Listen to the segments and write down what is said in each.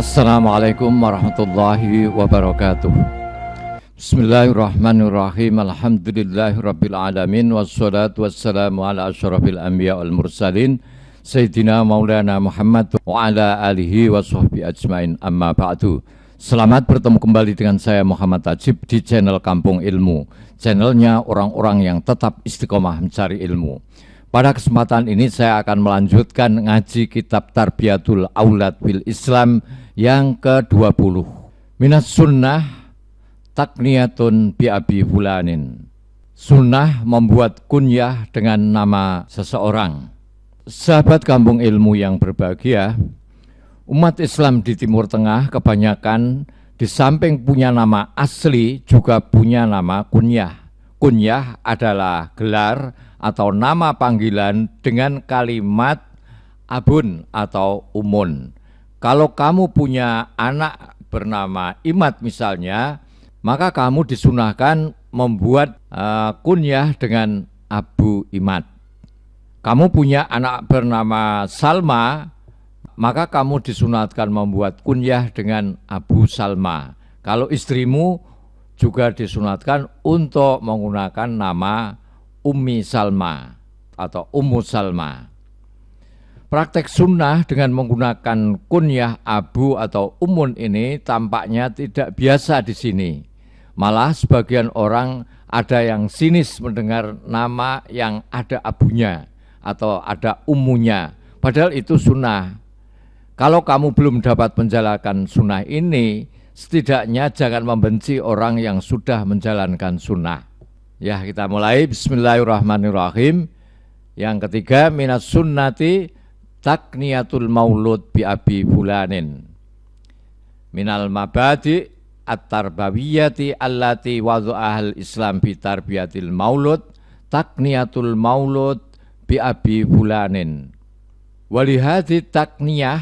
Assalamualaikum warahmatullahi wabarakatuh. Bismillahirrahmanirrahim. Alhamdulillahirabbil alamin wassalatu wassalamu ala asyrafil anbiya wal mursalin Sayyidina Maulana Muhammad wa ala alihi wa sahbihi ajmain, amma ba'du. Selamat bertemu kembali dengan saya Muhammad Tajib di channel Kampung Ilmu, channelnya orang-orang yang tetap istiqomah mencari ilmu. Pada kesempatan ini saya akan melanjutkan ngaji kitab Tarbiyatul Aulad fil Islam yang ke-20. Minas sunnah takniyatun bi abi fulanin. Sunnah membuat kunyah dengan nama seseorang. Sahabat Kampung Ilmu yang berbahagia, umat Islam di Timur Tengah kebanyakan di samping punya nama asli juga punya nama kunyah. Kunyah adalah gelar atau nama panggilan dengan kalimat abun atau umun. Kalau kamu punya anak bernama Imad misalnya, maka kamu disunahkan membuat kunyah dengan Abu Imad. Kamu punya anak bernama Salma, maka kamu disunatkan membuat kunyah dengan Abu Salma. Kalau istrimu juga disunatkan untuk menggunakan nama Ummi Salma atau Ummu Salma. Praktek sunnah dengan menggunakan kunyah Abu atau Ummun ini tampaknya tidak biasa di sini. Malah sebagian orang ada yang sinis mendengar nama yang ada abunya atau ada ummunya, padahal itu sunnah. Kalau kamu belum dapat menjalankan sunnah ini, setidaknya jangan membenci orang yang sudah menjalankan sunnah. Ya, kita mulai. Bismillahirrahmanirrahim. Yang ketiga, minas sunnati takniyatul maulud bi abi fulanin. Minal mabadi at-tarbawiyyati allati wada'ahal Islam bi tarbiyatil maulud takniyatul maulud bi abi fulanin. Walihadi takniyah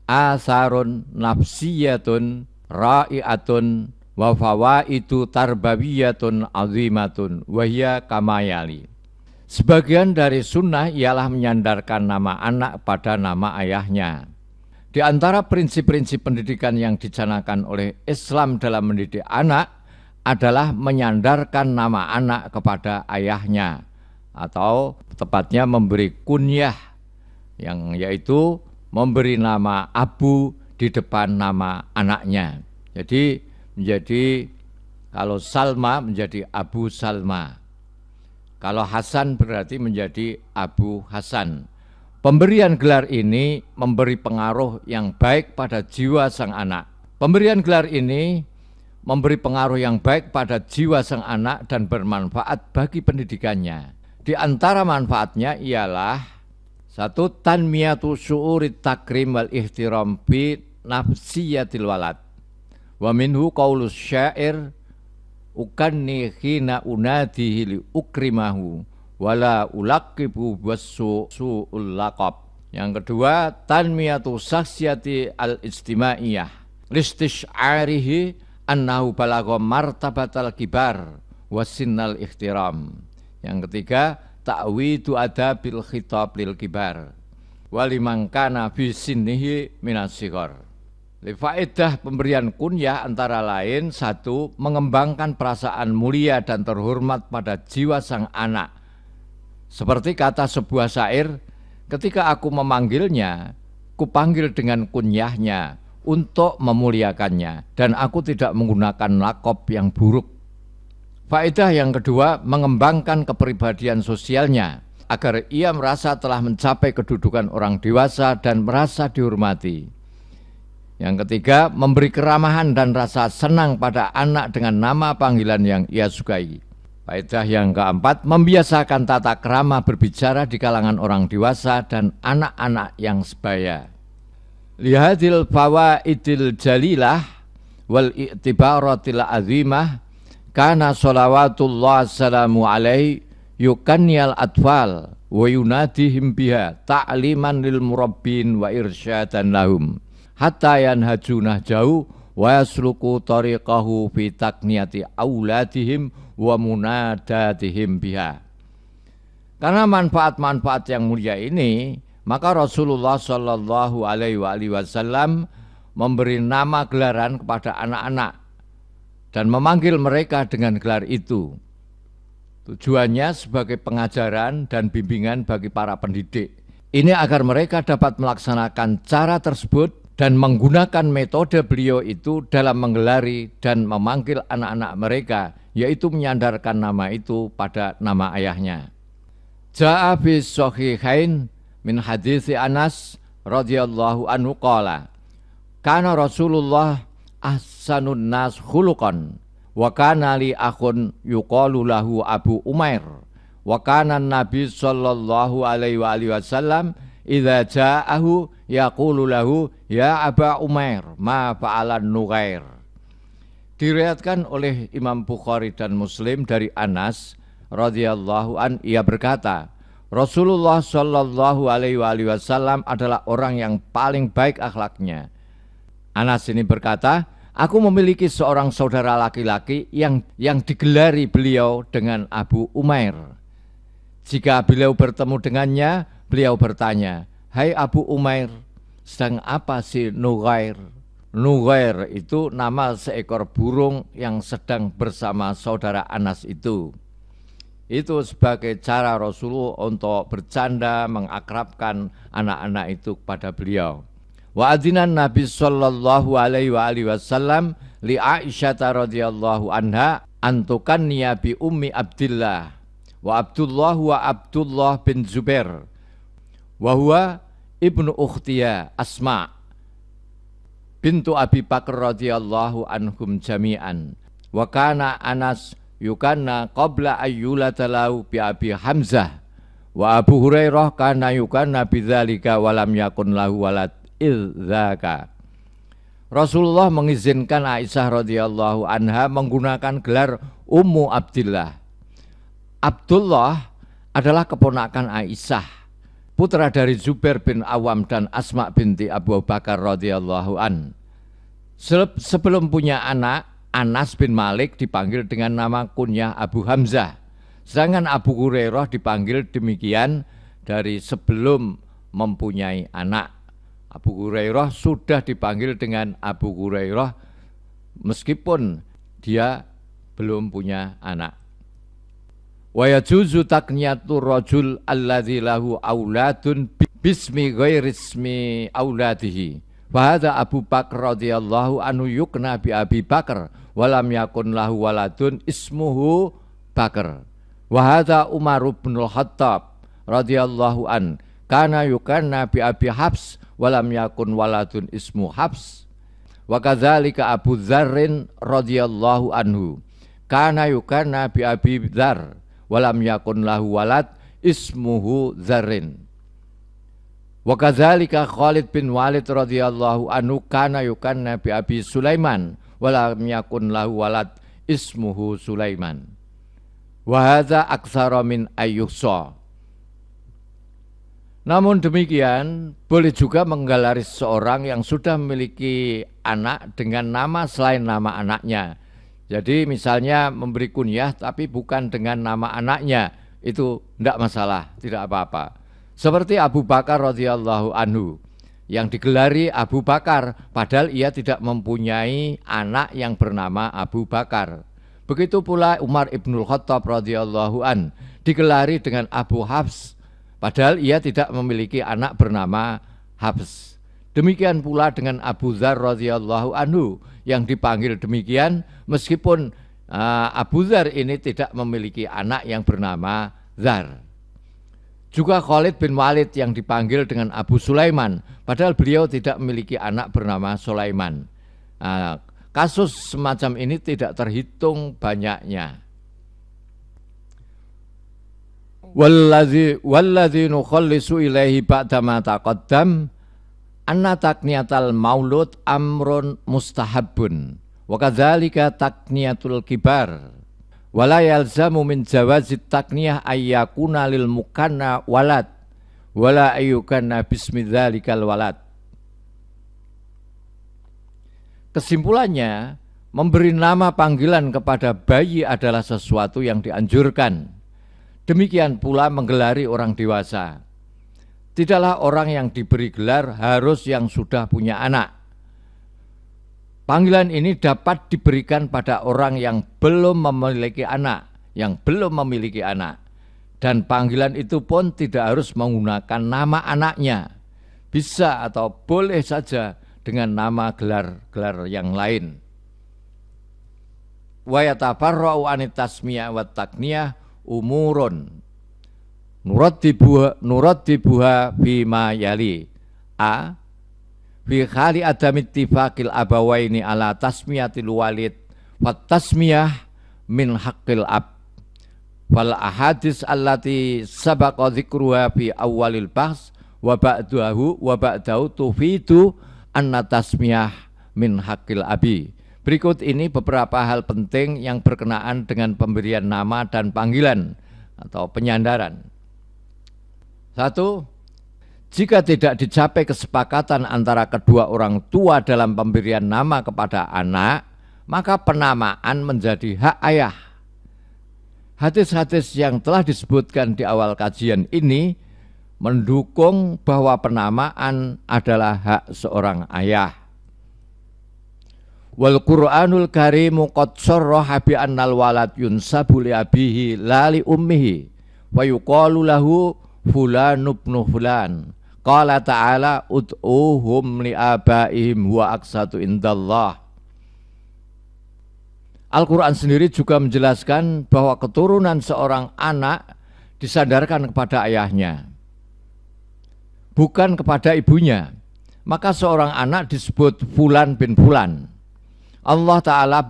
asarun nafsiyatun ra'iatun wa fawaidu tarbawiyatun azimatun wa hiya kamayali. Sebagian dari sunnah ialah menyandarkan nama anak pada nama ayahnya. Di antara prinsip-prinsip pendidikan yang dicanangkan oleh Islam dalam mendidik anak adalah menyandarkan nama anak kepada ayahnya, atau tepatnya memberi kunyah, yang yaitu memberi nama Abu di depan nama anaknya. Jadi menjadi, kalau Salma menjadi Abu Salma, kalau Hasan berarti menjadi Abu Hasan. Pemberian gelar ini memberi pengaruh yang baik pada jiwa sang anak. Pemberian gelar ini memberi pengaruh yang baik pada jiwa sang anak dan bermanfaat bagi pendidikannya. Di antara manfaatnya ialah satu, tanmiyatu syu'urit takrim wal ihtiram bi nafsiyatil walad. Wa minhu qaulus syair ukanni khina unadihi li ukrimahu wala ulaqibu wassu'ul laqab. Yang kedua, tanmiyatu saksiyati al-istimaiyah listisy'arihi annahu balagha martabatal kibar wasinnal ihtiram. Yang ketiga, ta'widu adabil khitab lil kibar waliman kana fi sinnihi minas sighar. Faedah pemberian kunyah antara lain, satu, mengembangkan perasaan mulia dan terhormat pada jiwa sang anak. Seperti kata sebuah syair, ketika aku memanggilnya, kupanggil dengan kunyahnya untuk memuliakannya, dan aku tidak menggunakan lakop yang buruk. Faedah yang kedua, mengembangkan kepribadian sosialnya, agar ia merasa telah mencapai kedudukan orang dewasa dan merasa dihormati. Yang ketiga, memberi keramahan dan rasa senang pada anak dengan nama panggilan yang ia sukai. Faedah yang keempat, membiasakan tata krama berbicara di kalangan orang dewasa dan anak-anak yang sebaya. Lihadil fawaidil jalilah wal i'tibaratil azimah kana sholawatullah salamu alaihi yukanniyal atfal wa yunadihim biha ta'liman lil murabbin wa irsyadan lahum hatta yanhajunah jauh wa yasluku tariqahu fi takniyati auladihim wa munadatihim biha. Karena manfaat-manfaat yang mulia ini, maka Rasulullah Shallallahu Alaihi Wasallam memberi nama gelaran kepada anak-anak dan memanggil mereka dengan gelar itu. Tujuannya sebagai pengajaran dan bimbingan bagi para pendidik. Ini agar mereka dapat melaksanakan cara tersebut dan menggunakan metode beliau itu dalam menggelari dan memanggil anak-anak mereka, yaitu menyandarkan nama itu pada nama ayahnya. Ja'a fi shahihain min hadits Anas radhiyallahu anhu qala kana Rasulullah ahsanun nas khuluqan wa kana li akhun yuqalu lahu Abu Umair wa kana Nabi sallallahu alaihi wasallam idza ja'ahu yaqulu lahu ya Aba Umair ma fa'alan Nughair. Diriwayatkan oleh Imam Bukhari dan Muslim dari Anas radhiyallahu an, ia berkata, Rasulullah sallallahu alaihi wasallam adalah orang yang paling baik akhlaknya. Anas ini berkata, aku memiliki seorang saudara laki-laki yang digelari beliau dengan Abu Umair. Jika beliau bertemu dengannya, beliau bertanya, hai Abu Umair, sedang apa si Nughair? Nughair itu nama seekor burung yang sedang bersama saudara Anas itu. Itu sebagai cara Rasulullah untuk bercanda mengakrabkan anak-anak itu kepada beliau. Wa adinan Nabi sallallahu alaihi wasallam li Aisyah radhiyallahu anha antukanniya bi ummi Abdillah wa Abdullah bin Zubair wa huwa ibnu ukhtiya Asma bintu Abi Bakar radhiyallahu anhum jami'an wa kana Anas yukanna qabla ayyulata lahu bi Abi Hamzah wa Abu Hurairah kana yukanna bidzalika walam yakun lahu walad idzaka. Rasulullah mengizinkan Aisyah radhiyallahu anha menggunakan gelar Ummu Abdillah. Abdullah adalah keponakan Aisyah, putra dari Zubair bin Awam dan Asma binti Abu Bakar radhiyallahu an. Sebelum punya anak, Anas bin Malik dipanggil dengan nama kunyah Abu Hamzah. Sedangkan Abu Hurairah dipanggil demikian dari sebelum mempunyai anak. Abu Hurairah sudah dipanggil dengan Abu Hurairah meskipun dia belum punya anak. Wa yajuzu takniyatu rajul alladzi lahu auladun bismi ghairi ismi auladihi. Fa hadza Abu Bakar radhiyallahu anhu yukna bi Abi Bakar wa lam yakun lahu waladun ismuhu Bakar. Wa hadza Umar bin Al-Khattab radhiyallahu an kana yukanna bi Abi Habs walam yakun waladun ismu Habs. Wa kadzalika Abu Dzarrin radhiyallahu anhu kana yukanna bi Abi Dzar walam yakun lahu walad ismuhu Dzarrin. Wa kadzalika Khalid bin Walid radhiyallahu anhu kana yukanna bi Abi Sulaiman walam yakun lahu walad ismuhu Sulaiman. Wa hadza aktsara min ayyuhsa. Namun demikian, boleh juga menggelari seorang yang sudah memiliki anak dengan nama selain nama anaknya. Jadi misalnya memberi kunyah tapi bukan dengan nama anaknya, itu tidak masalah, tidak apa-apa. Seperti Abu Bakar radhiyallahu anhu, yang digelari Abu Bakar, padahal ia tidak mempunyai anak yang bernama Abu Bakar. Begitu pula Umar ibnul Khattab radhiyallahu an, digelari dengan Abu Habs, padahal ia tidak memiliki anak bernama Habs. Demikian pula dengan Abu Dzar radhiyallahu anhu yang dipanggil demikian meskipun Abu Dzar ini tidak memiliki anak yang bernama Dzar. Juga Khalid bin Walid yang dipanggil dengan Abu Sulaiman padahal beliau tidak memiliki anak bernama Sulaiman. Kasus semacam ini tidak terhitung banyaknya. Walladzi nukhallisu ilaihi ba'da ma taqaddam anna takniyatal maulud amrun mustahabbun wa kadzalika takniyatul kibar wala yalzamu min jawazit takniyah ayyakuna lil mukanna walad wala ayyukanna bismi dzalikal walad. Kesimpulannya, memberi nama panggilan kepada bayi adalah sesuatu yang dianjurkan. Demikian pula menggelari orang dewasa. Tidaklah orang yang diberi gelar harus yang sudah punya anak. Panggilan ini dapat diberikan pada orang yang belum memiliki anak, Dan panggilan itu pun tidak harus menggunakan nama anaknya. Bisa atau boleh saja dengan nama gelar-gelar yang lain. Wa yatafarra'u anit tasmiyah wa takniyah umurun nuraddibuha bima yali. A. Fi khali adam ittifaqil abawaini ala tasmiyatil walid wat tasmiyah min haqqil ab wal ahadits allati sabaqa dzikruha fi awalil bahs wa ba'dahu tufidu anna tasmiyah min haqqil abi. Berikut ini beberapa hal penting yang berkenaan dengan pemberian nama dan panggilan atau penyandaran. 1. Jika tidak dicapai kesepakatan antara kedua orang tua dalam pemberian nama kepada anak, maka penamaan menjadi hak ayah. Hadis-hadis yang telah disebutkan di awal kajian ini mendukung bahwa penamaan adalah hak seorang ayah. Wal Qur'anul Karimu qad sarraha bi annal walad yunsabu li abihi la li ummihi wa yuqalu lahu fulan ibnu fulan. Qala ta'ala ud'uhum li abaihim huwa aqsatu indallah. Al-Quran sendiri juga menjelaskan bahwa keturunan seorang anak disandarkan kepada ayahnya, bukan kepada ibunya. Maka seorang anak disebut fulan bin fulan. Allah Ta'ala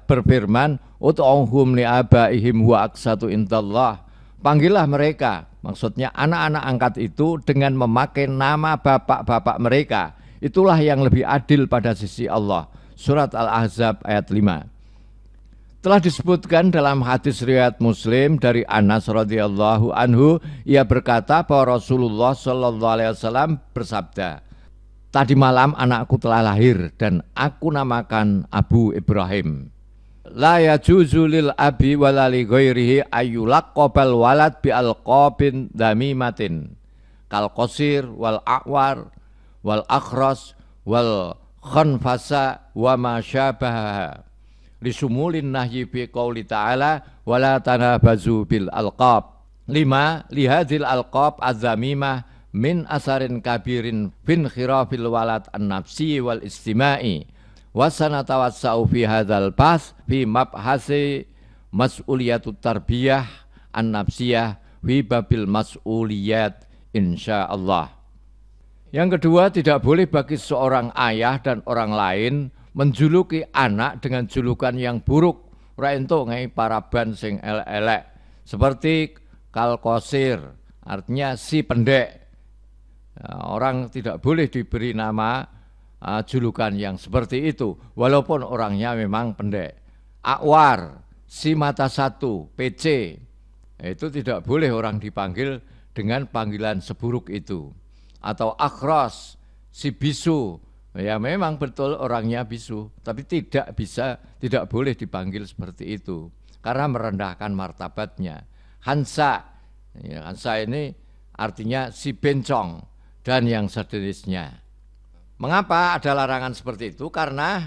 berfirman ud'uhum li abaihim huwa aqsatu indallah. Panggillah mereka, maksudnya anak-anak angkat itu dengan memakai nama bapak-bapak mereka. Itulah yang lebih adil pada sisi Allah. Surat Al-Ahzab ayat 5. Telah disebutkan dalam hadis riwayat Muslim dari Anas radhiyallahu anhu, ia berkata bahwa Rasulullah sallallahu alaihi wasallam bersabda, tadi malam anakku telah lahir dan aku namakan Abu Ibrahim. La yajuzu lil abi wala li ghairihi ayyulaqabal walad bi alqabin damimatin kal qasir wal a'war wal akhras wal khanfasa wa ma syabaha li sumulin nahyi bi qouli ta'ala wala tanabazu bil alqab. 5. Lihadzil alqab az-zamimah min asarin kabirin bin khirafil walad an-nafsi wal istima'i. Wasana tawassau fi hadzal bas fi mabhasi mas'uliyatut tarbiyah an-nafsiyah fi babil mas'uliyat insyaallah. Yang kedua, tidak boleh bagi seorang ayah dan orang lain menjuluki anak dengan julukan yang buruk. Ora entuk ngai paraban sing elek-elek seperti kalkosir, artinya si pendek. Orang tidak boleh diberi nama julukan yang seperti itu walaupun orangnya memang pendek. Akwar, si mata satu, PC, itu tidak boleh orang dipanggil dengan panggilan seburuk itu. Atau akhras, si bisu, ya memang betul orangnya bisu, tapi tidak boleh dipanggil seperti itu karena merendahkan martabatnya. Hansa, ya, Hansa ini artinya si bencong dan yang sejenisnya. Mengapa ada larangan seperti itu? Karena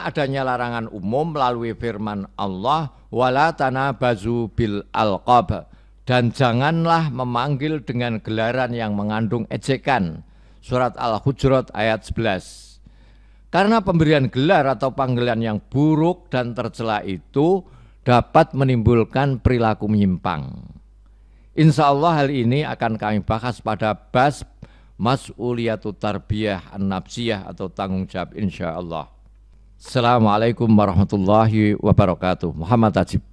adanya larangan umum melalui firman Allah wala tanabazu bil alqab, dan janganlah memanggil dengan gelaran yang mengandung ejekan. Surat Al-Hujurat ayat 11. Karena pemberian gelar atau panggilan yang buruk dan tercela itu dapat menimbulkan perilaku menyimpang. Insya Allah hal ini akan kami bahas pada bas mas'uliyatut tarbiyah an-nafsiyah atau tanggung jawab insyaallah. Assalamualaikum warahmatullahi wabarakatuh. Muhammad Ajib.